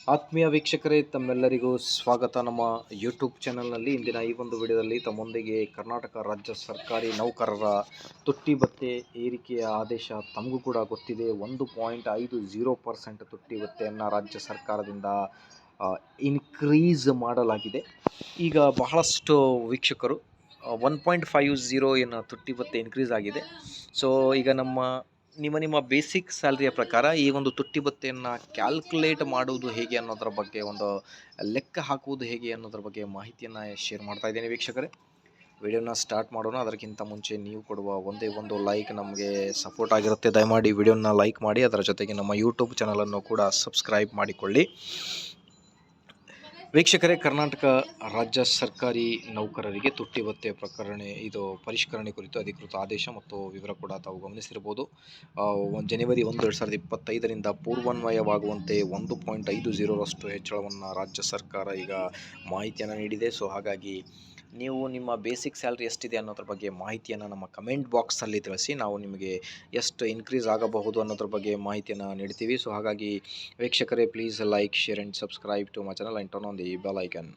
ಆತ್ಮೀಯ ವೀಕ್ಷಕರೇ, ತಮ್ಮೆಲ್ಲರಿಗೂ ಸ್ವಾಗತ ನಮ್ಮ ಯೂಟ್ಯೂಬ್ ಚಾನಲ್ನಲ್ಲಿ. ಇಂದಿನ ಈ ಒಂದು ವಿಡಿಯೋದಲ್ಲಿ ತಮ್ಮೊಂದಿಗೆ ಕರ್ನಾಟಕ ರಾಜ್ಯ ಸರ್ಕಾರಿ ನೌಕರರ ತುಟ್ಟಿ ಭತ್ಯೆ ಏರಿಕೆಯ ಆದೇಶ ತಮಗೂ ಕೂಡ ಗೊತ್ತಿದೆ. 1.50% ತುಟ್ಟಿ ಭತ್ಯೆಯನ್ನು ರಾಜ್ಯ ಸರ್ಕಾರದಿಂದ ಇನ್ಕ್ರೀಸ್ ಮಾಡಲಾಗಿದೆ. ಈಗ ಬಹಳಷ್ಟು ವೀಕ್ಷಕರು 1.50 ಏನು ತುಟ್ಟಿ ಭತ್ಯೆ ಇನ್ಕ್ರೀಸ್ ಆಗಿದೆ. ಸೊ ಈಗ ನಿಮ್ಮ ಬೇಸಿಕ್ ಸ್ಯಾಲ್ರಿಯ ಪ್ರಕಾರ ಈ ಒಂದು ತುಟ್ಟಿ ಭತ್ಯೆಯನ್ನು ಕ್ಯಾಲ್ಕುಲೇಟ್ ಮಾಡುವುದು ಹೇಗೆ ಅನ್ನೋದರ ಬಗ್ಗೆ, ಒಂದು ಲೆಕ್ಕ ಹಾಕುವುದು ಹೇಗೆ ಅನ್ನೋದ್ರ ಬಗ್ಗೆ ಮಾಹಿತಿಯನ್ನು ಶೇರ್ ಮಾಡ್ತಾ ಇದ್ದೇನೆ. ವೀಕ್ಷಕರೇ, ವಿಡಿಯೋನ ಸ್ಟಾರ್ಟ್ ಮಾಡೋಣ. ಅದಕ್ಕಿಂತ ಮುಂಚೆ ನೀವು ಕೊಡುವ ಒಂದೇ ಒಂದು ಲೈಕ್ ನಮಗೆ ಸಪೋರ್ಟ್ ಆಗಿರುತ್ತೆ. ದಯಮಾಡಿ ವಿಡಿಯೋನ ಲೈಕ್ ಮಾಡಿ, ಅದರ ಜೊತೆಗೆ ನಮ್ಮ ಯೂಟ್ಯೂಬ್ ಚಾನಲನ್ನು ಕೂಡ ಸಬ್ಸ್ಕ್ರೈಬ್ ಮಾಡಿಕೊಳ್ಳಿ. ವೀಕ್ಷಕರೇ, ಕರ್ನಾಟಕ ರಾಜ್ಯ ಸರ್ಕಾರಿ ನೌಕರರಿಗೆ ತುಟ್ಟಿ ಭತ್ಯೆ ಪರಿಷ್ಕರಣೆ ಕುರಿತು ಅಧಿಕೃತ ಆದೇಶ ಮತ್ತು ವಿವರ ಕೂಡ ತಾವು ಗಮನಿಸಿರ್ಬೋದು. ಜನವರಿ 1, 2025ರಿಂದ ಪೂರ್ವಾನ್ವಯವಾಗುವಂತೆ 1.50ರಷ್ಟು ಹೆಚ್ಚಳವನ್ನು ರಾಜ್ಯ ಸರ್ಕಾರ ಈಗ ಮಾಹಿತಿಯನ್ನು ನೀಡಿದೆ. ಸೊ ಹಾಗಾಗಿ ನೀವು ನಿಮ್ಮ ಬೇಸಿಕ್ ಸ್ಯಾಲ್ರಿ ಎಷ್ಟಿದೆ ಅನ್ನೋದ್ರ ಬಗ್ಗೆ ಮಾಹಿತಿಯನ್ನು ನಮ್ಮ ಕಮೆಂಟ್ ಬಾಕ್ಸಲ್ಲಿ ತಿಳಿಸಿ. ನಾವು ನಿಮಗೆ ಎಷ್ಟು ಇನ್ಕ್ರೀಸ್ ಆಗಬಹುದು ಅನ್ನೋದ್ರ ಬಗ್ಗೆ ಮಾಹಿತಿಯನ್ನು ನೀಡ್ತೀವಿ. ಸೊ ಹಾಗಾಗಿ ವೀಕ್ಷಕರೇ, please like, share and subscribe to my channel and turn on the bell icon.